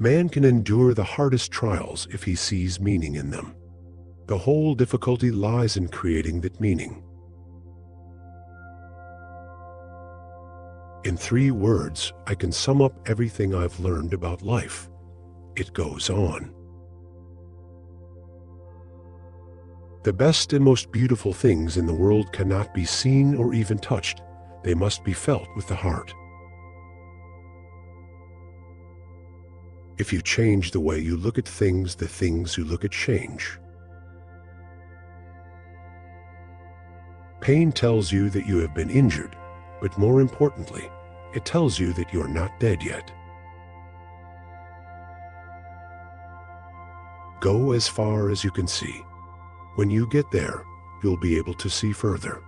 Man can endure the hardest trials if he sees meaning in them. The whole difficulty lies in creating that meaning. In 3 words, I can sum up everything I've learned about life. It goes on. The best and most beautiful things in the world cannot be seen or even touched. They must be felt with the heart. If you change the way you look at things, the things you look at change. Pain tells you that you have been injured, but more importantly, it tells you that you're not dead yet. Go as far as you can see. When you get there, you'll be able to see further.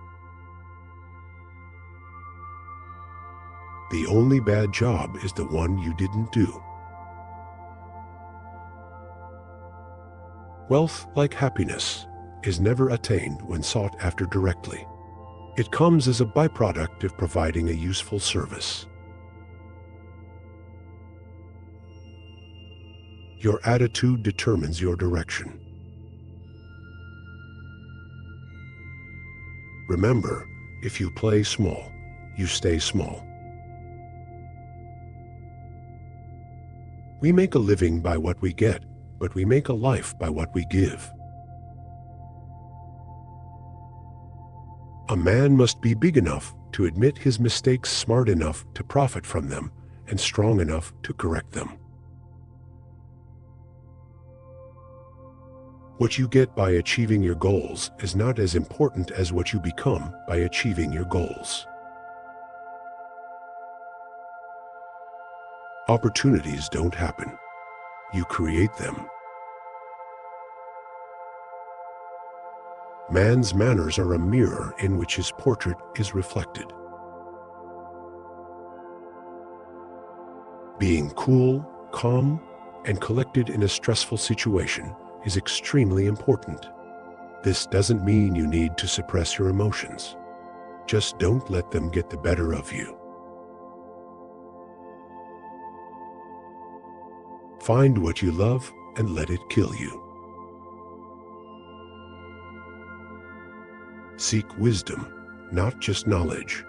The only bad job is the one you didn't do. Wealth, like happiness, is never attained when sought after directly. It comes as a byproduct of providing a useful service. Your attitude determines your direction. Remember, if you play small, you stay small. We make a living by what we get, but we make a life by what we give. A man must be big enough to admit his mistakes, smart enough to profit from them, and strong enough to correct them. What you get by achieving your goals is not as important as what you become by achieving your goals. Opportunities don't happen. You create them. Man's manners are a mirror in which his portrait is reflected. Being cool, calm, and collected in a stressful situation is extremely important. This doesn't mean you need to suppress your emotions. Just don't let them get the better of you. Find what you love and let it kill you. Seek wisdom, not just knowledge.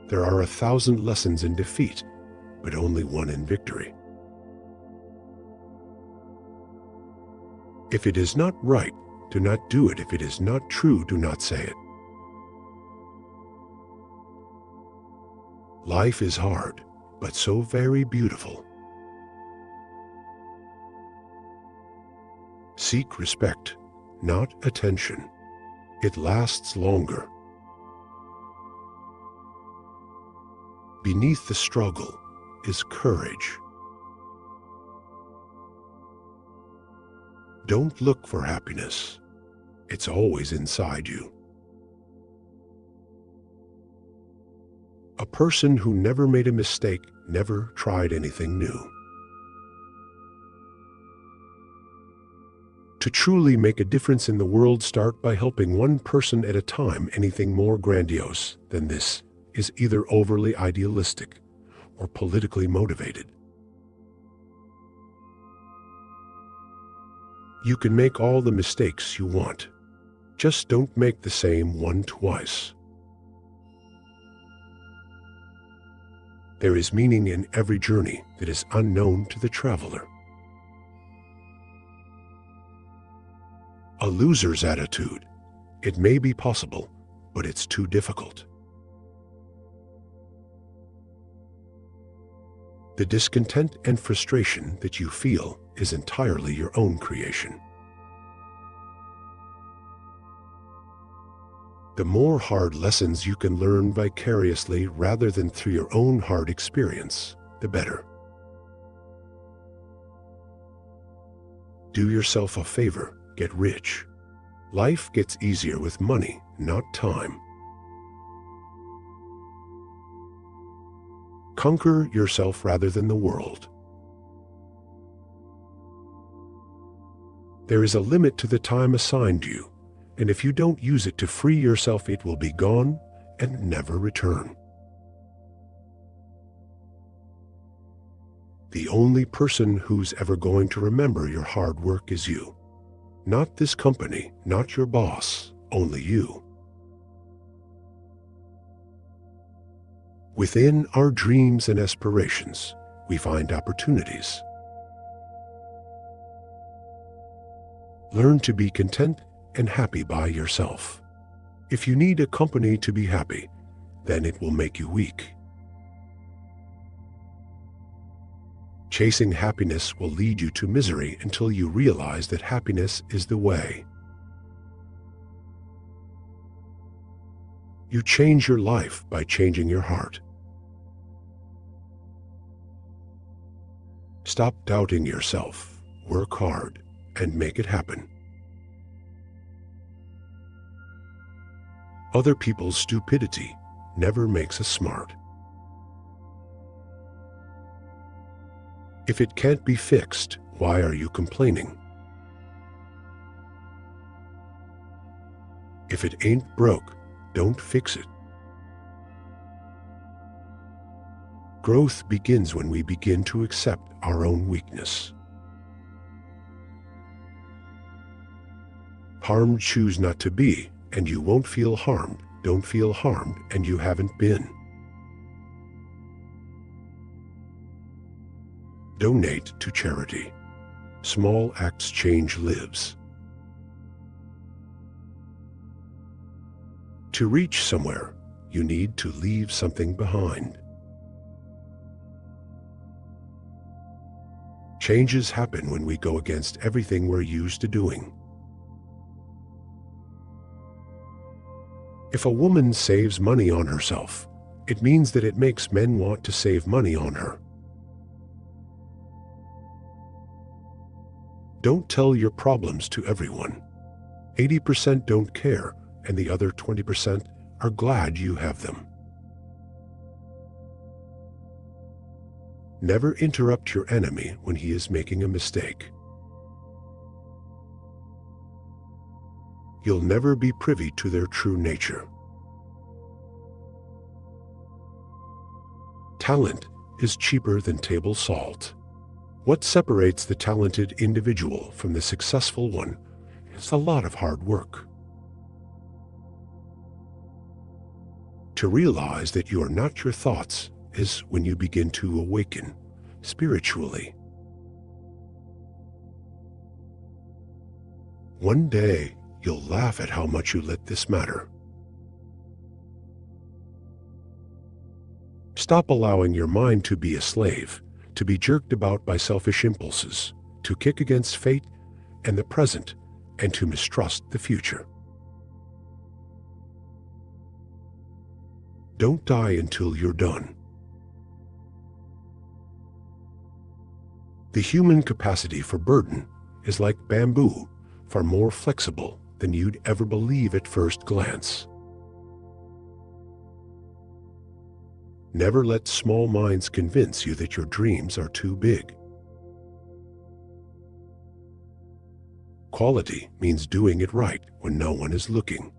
There are 1,000 lessons in defeat, but only one in victory. If it is not right, do not do it. If it is not true, do not say it. Life is hard, but so very beautiful. Seek respect, not attention. It lasts longer. Beneath the struggle is courage. Don't look for happiness. It's always inside you. A person who never made a mistake never tried anything new. To truly make a difference in the world, start by helping one person at a time. Anything more grandiose than this is either overly idealistic or politically motivated. You can make all the mistakes you want. Just don't make the same one twice. There is meaning in every journey that is unknown to the traveler. A loser's attitude. It may be possible, but it's too difficult. The discontent and frustration that you feel is entirely your own creation. The more hard lessons you can learn vicariously rather than through your own hard experience, the better. Do yourself a favor. Get rich. Life gets easier with money, not time. Conquer yourself rather than the world. There is a limit to the time assigned you, and if you don't use it to free yourself, it will be gone and never return. The only person who's ever going to remember your hard work is you. Not this company, not your boss, only you. Within our dreams and aspirations, we find opportunities. Learn to be content and happy by yourself. If you need a company to be happy, then it will make you weak. Chasing happiness will lead you to misery until you realize that happiness is the way. You change your life by changing your heart. Stop doubting yourself, work hard, and make it happen. Other people's stupidity never makes us smart. If it can't be fixed, why are you complaining? If it ain't broke, don't fix it. Growth begins when we begin to accept our own weakness. Harmed choose not to be, and you won't feel harmed. Don't feel harmed, and you haven't been. Donate to charity. Small acts change lives. To reach somewhere, you need to leave something behind. Changes happen when we go against everything we're used to doing. If a woman saves money on herself, it means that it makes men want to save money on her. Don't tell your problems to everyone. 80% don't care, and the other 20% are glad you have them. Never interrupt your enemy when he is making a mistake. You'll never be privy to their true nature. Talent is cheaper than table salt. What separates the talented individual from the successful one is a lot of hard work. To realize that you are not your thoughts is when you begin to awaken spiritually. One day, you'll laugh at how much you let this matter. Stop allowing your mind to be a slave, to be jerked about by selfish impulses, to kick against fate and the present, and to mistrust the future. Don't die until you're done. The human capacity for burden is like bamboo, far more flexible than you'd ever believe at first glance. Never let small minds convince you that your dreams are too big. Quality means doing it right when no one is looking.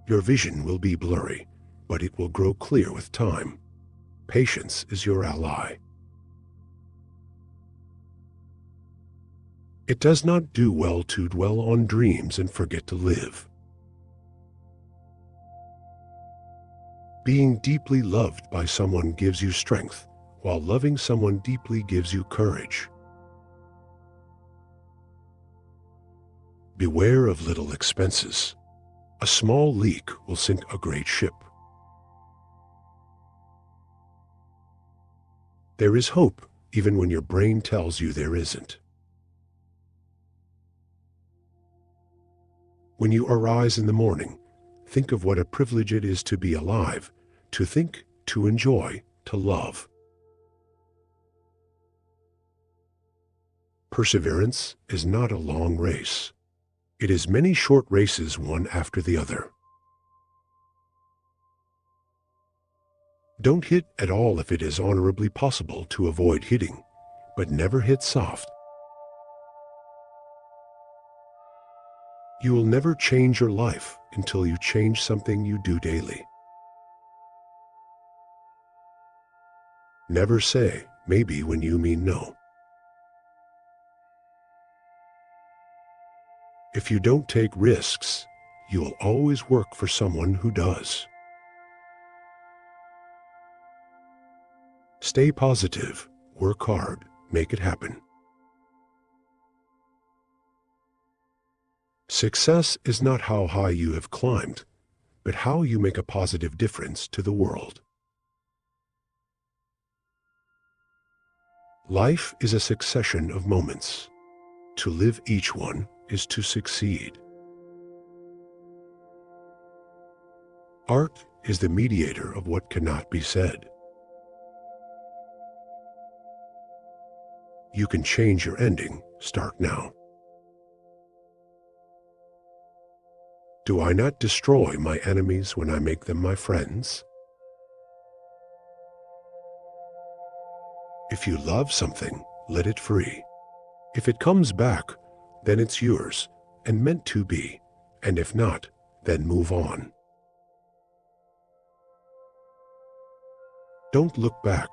Your vision will be blurry, but it will grow clear with time. Patience is your ally. It does not do well to dwell on dreams and forget to live. Being deeply loved by someone gives you strength, while loving someone deeply gives you courage. Beware of little expenses. A small leak will sink a great ship. There is hope even when your brain tells you there isn't. When you arise in the morning, think of what a privilege it is to be alive, to think, to enjoy, to love. Perseverance is not a long race. It is many short races, one after the other. Don't hit at all if it is honorably possible to avoid hitting, but never hit soft. You will never change your life until you change something you do daily. Never say maybe when you mean no. If you don't take risks, you will always work for someone who does. Stay positive, work hard, make it happen. Success is not how high you have climbed, but how you make a positive difference to the world. Life is a succession of moments. To live each one is to succeed. Art is the mediator of what cannot be said. You can change your ending. Start now. Do I not destroy my enemies when I make them my friends? If you love something, let it free. If it comes back, then it's yours and meant to be, and if not, then move on. Don't look back.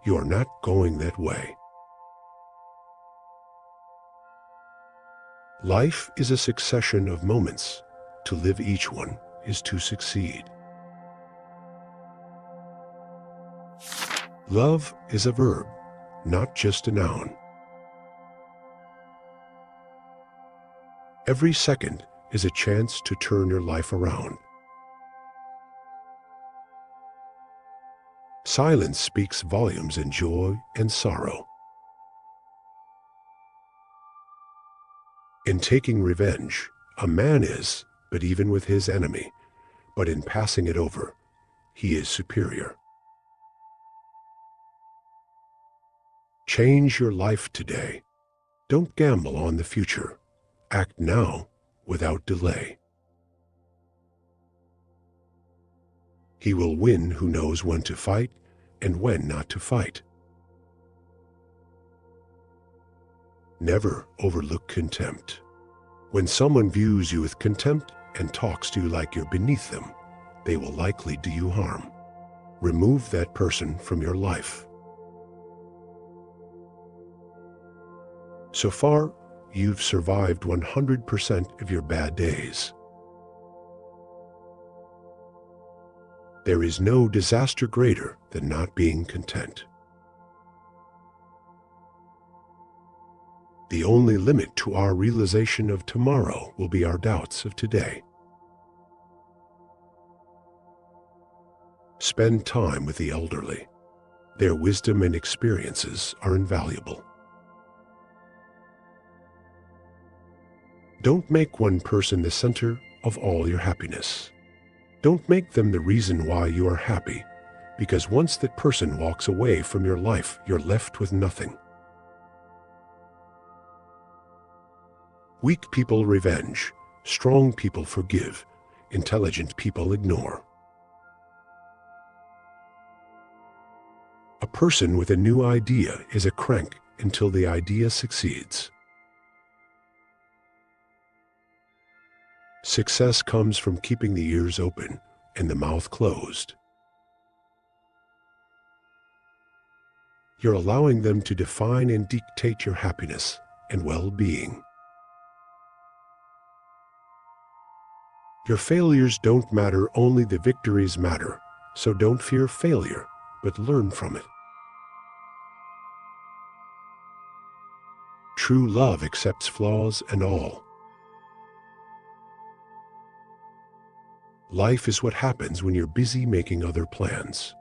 You are not going that way. Life is a succession of moments. To live each one is to succeed. Love is a verb, not just a noun. Every second is a chance to turn your life around. Silence speaks volumes in joy and sorrow. In taking revenge, a man is, but even with his enemy, but in passing it over, he is superior. Change your life today. Don't gamble on the future. Act now without delay. He will win who knows when to fight and when not to fight. Never overlook contempt. When someone views you with contempt and talks to you like you're beneath them, they will likely do you harm. Remove that person from your life. So far, you've survived 100% of your bad days. There is no disaster greater than not being content. The only limit to our realization of tomorrow will be our doubts of today. Spend time with the elderly. Their wisdom and experiences are invaluable. Don't make one person the center of all your happiness. Don't make them the reason why you are happy, because once that person walks away from your life, you're left with nothing. Weak people revenge, strong people forgive, intelligent people ignore. A person with a new idea is a crank until the idea succeeds. Success comes from keeping the ears open and the mouth closed. You're allowing them to define and dictate your happiness and well-being. Your failures don't matter, only the victories matter. So don't fear failure, but learn from it. True love accepts flaws and all. Life is what happens when you're busy making other plans.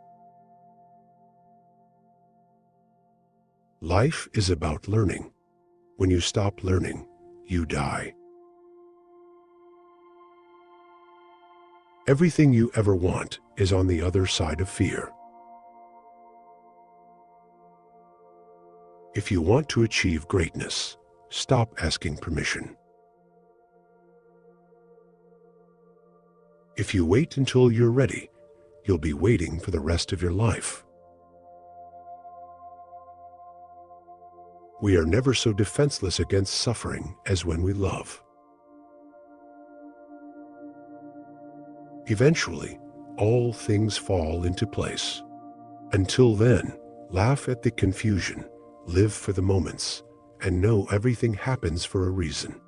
Life is about learning. When you stop learning, you die. Everything you ever want is on the other side of fear. If you want to achieve greatness, stop asking permission. If you wait until you're ready, you'll be waiting for the rest of your life. We are never so defenseless against suffering as when we love. Eventually, all things fall into place. Until then, Laugh at the confusion, live for the moments, and know everything happens for a reason.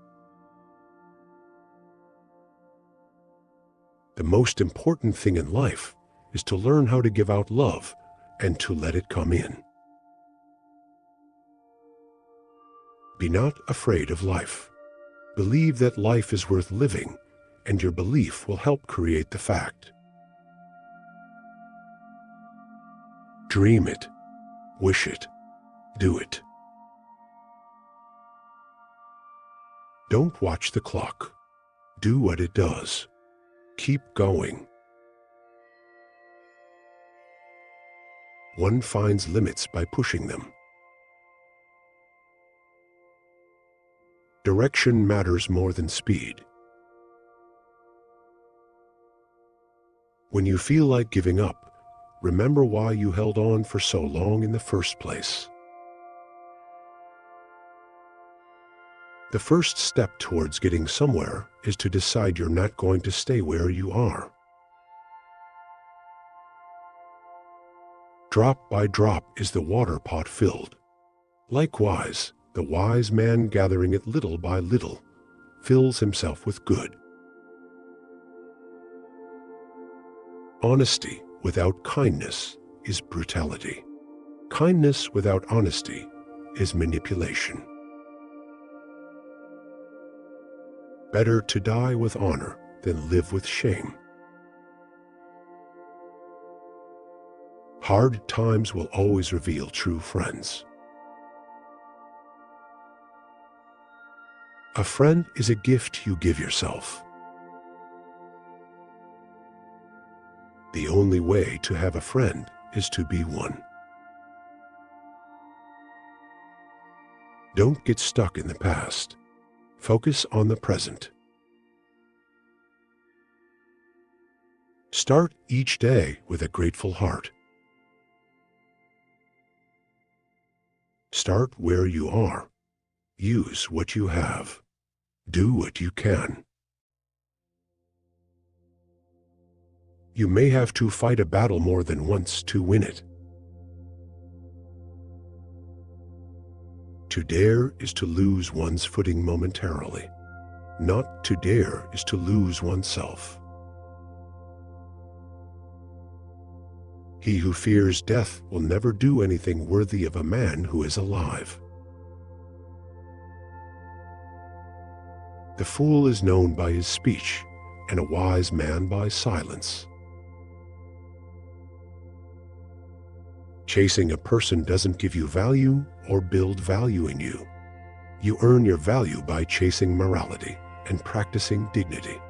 The most important thing in life is to learn how to give out love and to let it come in. Be not afraid of life. Believe that life is worth living, and your belief will help create the fact. Dream it, wish it, do it. Don't watch the clock. Do what it does. Keep going. One finds limits by pushing them. Direction matters more than speed. When you feel like giving up, remember why you held on for so long in the first place. The first step towards getting somewhere is to decide you're not going to stay where you are. Drop by drop is the water pot filled. Likewise, the wise man, gathering it little by little, fills himself with good. Honesty without kindness is brutality. Kindness without honesty is manipulation. Better to die with honor than live with shame. Hard times will always reveal true friends. A friend is a gift you give yourself. The only way to have a friend is to be one. Don't get stuck in the past. Focus on the present. Start each day with a grateful heart. Start where you are. Use what you have. Do what you can. You may have to fight a battle more than once to win it. To dare is to lose one's footing momentarily. Not to dare is to lose oneself. He who fears death will never do anything worthy of a man who is alive. The fool is known by his speech, and a wise man by silence. Chasing a person doesn't give you value or build value in you. You earn your value by chasing morality and practicing dignity.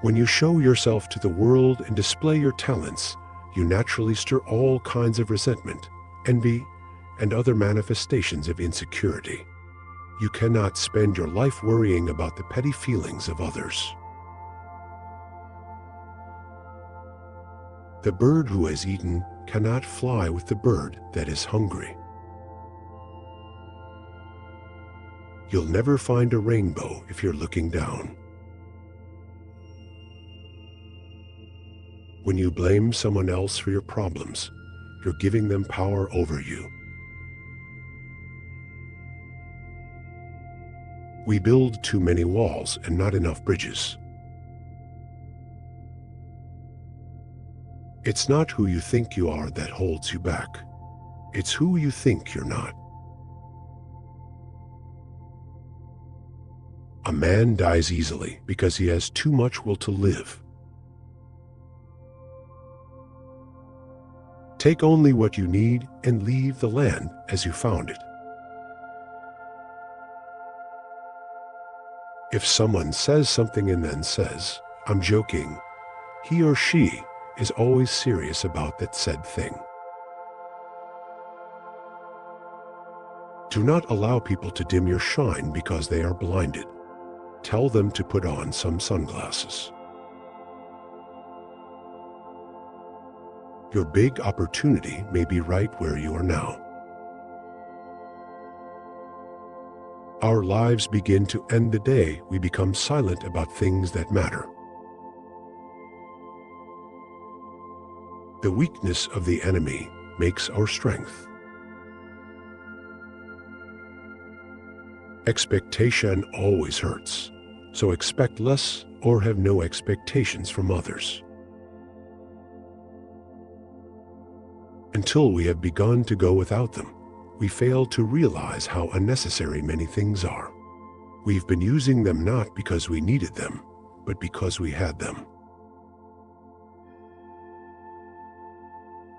When you show yourself to the world and display your talents, you naturally stir all kinds of resentment, envy, and other manifestations of insecurity. You cannot spend your life worrying about the petty feelings of others. The bird who has eaten cannot fly with the bird that is hungry. You'll never find a rainbow if you're looking down. When you blame someone else for your problems, you're giving them power over you. We build too many walls and not enough bridges. It's not who you think you are that holds you back. It's who you think you're not. A man dies easily because he has too much will to live. Take only what you need and leave the land as you found it. If someone says something and then says, "I'm joking," he or she is always serious about that said thing. Do not allow people to dim your shine because they are blinded. Tell them to put on some sunglasses. Your big opportunity may be right where you are now. Our lives begin to end the day we become silent about things that matter. The weakness of the enemy makes our strength. Expectation always hurts, so expect less or have no expectations from others. Until we have begun to go without them, we fail to realize how unnecessary many things are. We've been using them not because we needed them, but because we had them.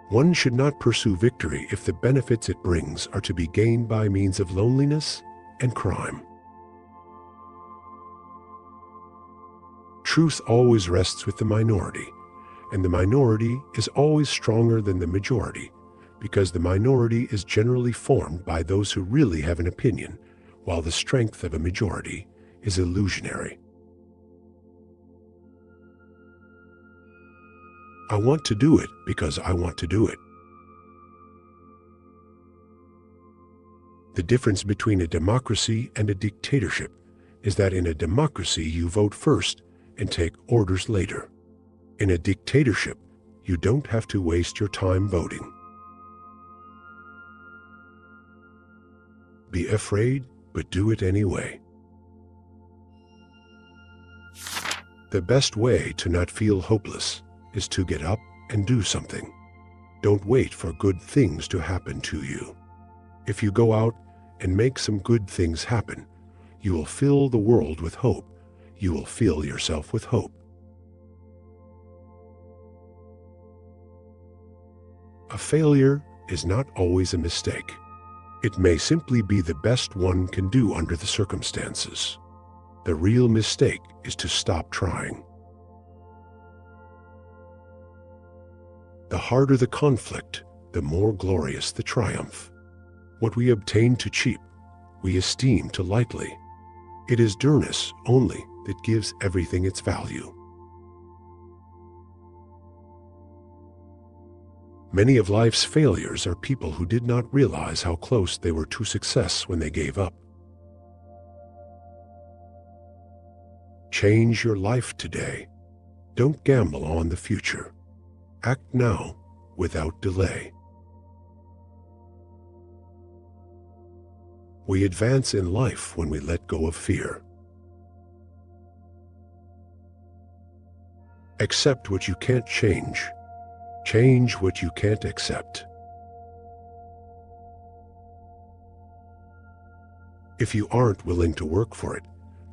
One should not pursue victory if the benefits it brings are to be gained by means of loneliness and crime. Truth always rests with the minority, and the minority is always stronger than the majority, because the minority is generally formed by those who really have an opinion, while the strength of a majority is illusionary. I want to do it because I want to do it. The difference between a democracy and a dictatorship is that in a democracy you vote first and take orders later. In a dictatorship, you don't have to waste your time voting. Be afraid, but do it anyway. The best way to not feel hopeless is to get up and do something. Don't wait for good things to happen to you. If you go out and make some good things happen, you will fill the world with hope. You will fill yourself with hope. A failure is not always a mistake. It may simply be the best one can do under the circumstances. The real mistake is to stop trying. The harder the conflict, the more glorious the triumph. What we obtain too cheap, we esteem too lightly. It is dearness only that gives everything its value. Many of life's failures are people who did not realize how close they were to success when they gave up. Change your life today. Don't gamble on the future. Act now without delay. We advance in life when we let go of fear. Accept what you can't change. Change what you can't accept. If you aren't willing to work for it,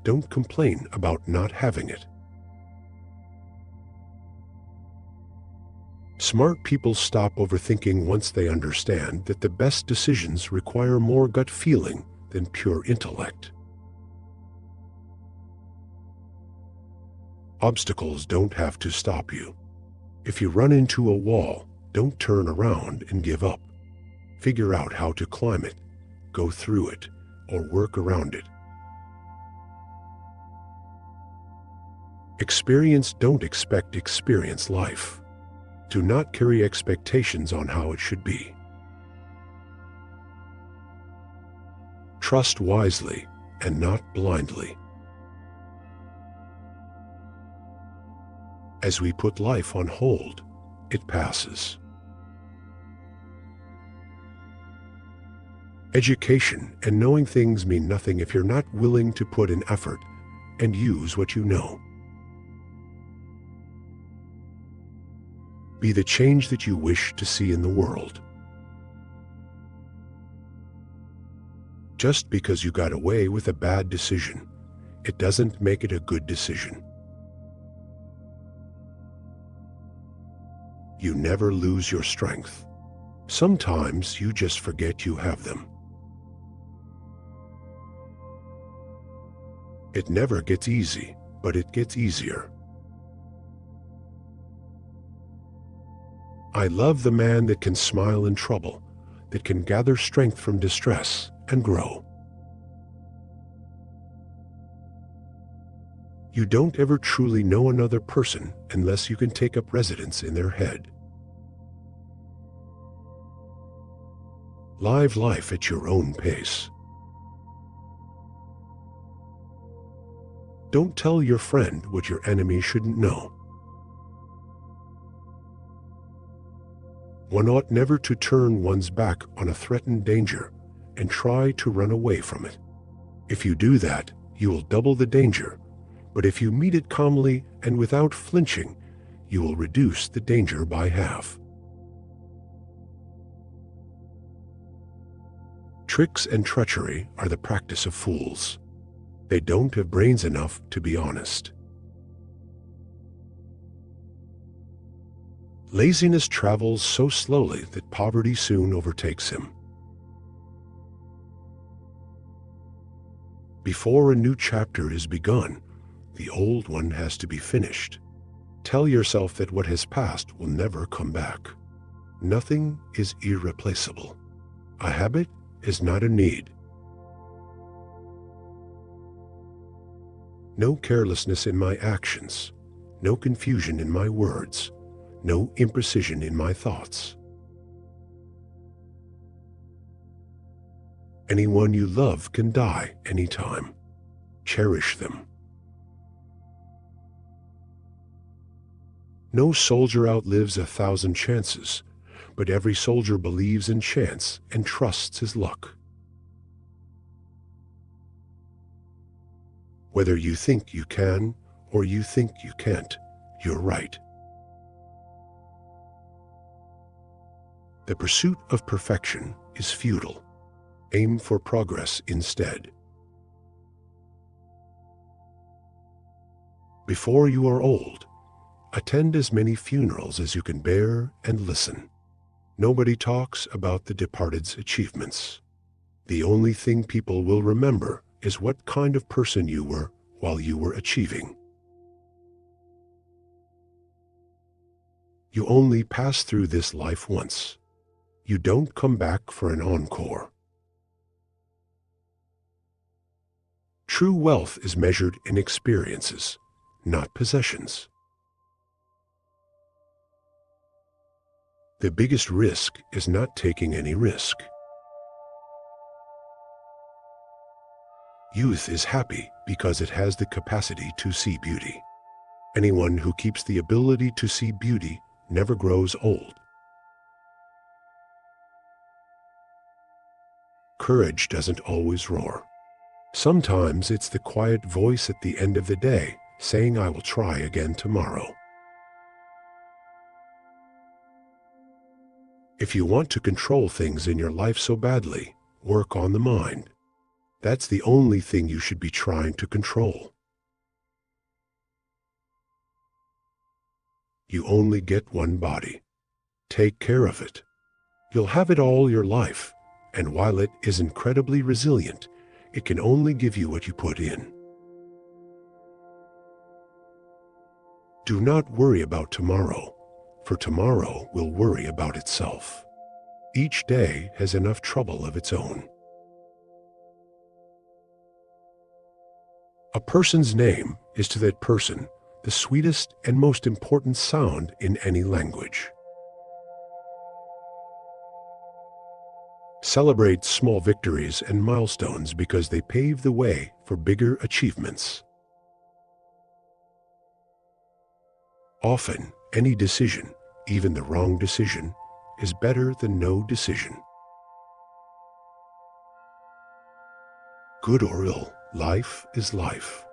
don't complain about not having it. Smart people stop overthinking once they understand that the best decisions require more gut feeling than pure intellect. Obstacles don't have to stop you. If you run into a wall, don't turn around and give up. Figure out how to climb it, go through it, or work around it. Don't experience life. Do not carry expectations on how it should be. Trust wisely and not blindly. As we put life on hold, it passes. Education and knowing things mean nothing if you're not willing to put in effort and use what you know. Be the change that you wish to see in the world. Just because you got away with a bad decision, it doesn't make it a good decision. You never lose your strength. Sometimes you just forget you have them. It never gets easy, but it gets easier. I love the man that can smile in trouble, that can gather strength from distress and grow. You don't ever truly know another person unless you can take up residence in their head. Live life at your own pace. Don't tell your friend what your enemy shouldn't know. One ought never to turn one's back on a threatened danger and try to run away from it. If you do that, you will double the danger, but if you meet it calmly and without flinching, you will reduce the danger by half. Tricks and treachery are the practice of fools. They don't have brains enough to be honest. Laziness travels so slowly that poverty soon overtakes him. Before a new chapter is begun, the old one has to be finished. Tell yourself that what has passed will never come back. Nothing is irreplaceable. A habit is not a need. No carelessness in my actions, no confusion in my words, no imprecision in my thoughts. Anyone you love can die anytime. Cherish them. No soldier outlives 1,000 chances, but every soldier believes in chance and trusts his luck. Whether you think you can or you think you can't, you're right. The pursuit of perfection is futile. Aim for progress instead. Before you are old, attend as many funerals as you can bear and listen. Nobody talks about the departed's achievements. The only thing people will remember is what kind of person you were while you were achieving. You only pass through this life once. You don't come back for an encore. True wealth is measured in experiences, not possessions. The biggest risk is not taking any risk. Youth is happy because it has the capacity to see beauty. Anyone who keeps the ability to see beauty never grows old. Courage doesn't always roar. Sometimes it's the quiet voice at the end of the day saying, "I will try again tomorrow." If you want to control things in your life so badly, work on the mind. That's the only thing you should be trying to control. You only get one body. Take care of it. You'll have it all your life, and while it is incredibly resilient, it can only give you what you put in. Do not worry about tomorrow, for tomorrow will worry about itself. Each day has enough trouble of its own. A person's name is to that person the sweetest and most important sound in any language. Celebrate small victories and milestones because they pave the way for bigger achievements. Often, any decision, even the wrong decision, is better than no decision. Good or ill, life is life.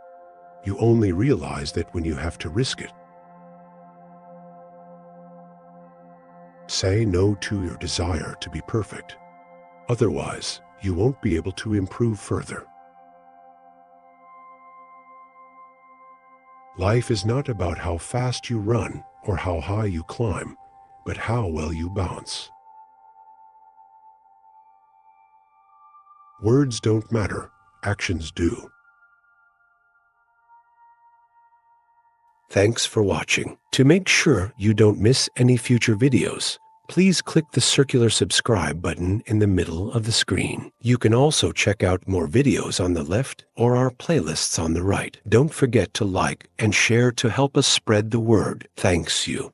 You only realize that when you have to risk it. Say no to your desire to be perfect. Otherwise, you won't be able to improve further. Life is not about how fast you run or how high you climb, but how well you bounce. Words don't matter, actions do. Thanks for watching. To make sure you don't miss any future videos, please click the circular subscribe button in the middle of the screen. You can also check out more videos on the left or our playlists on the right. Don't forget to like and share to help us spread the word. Thanks you.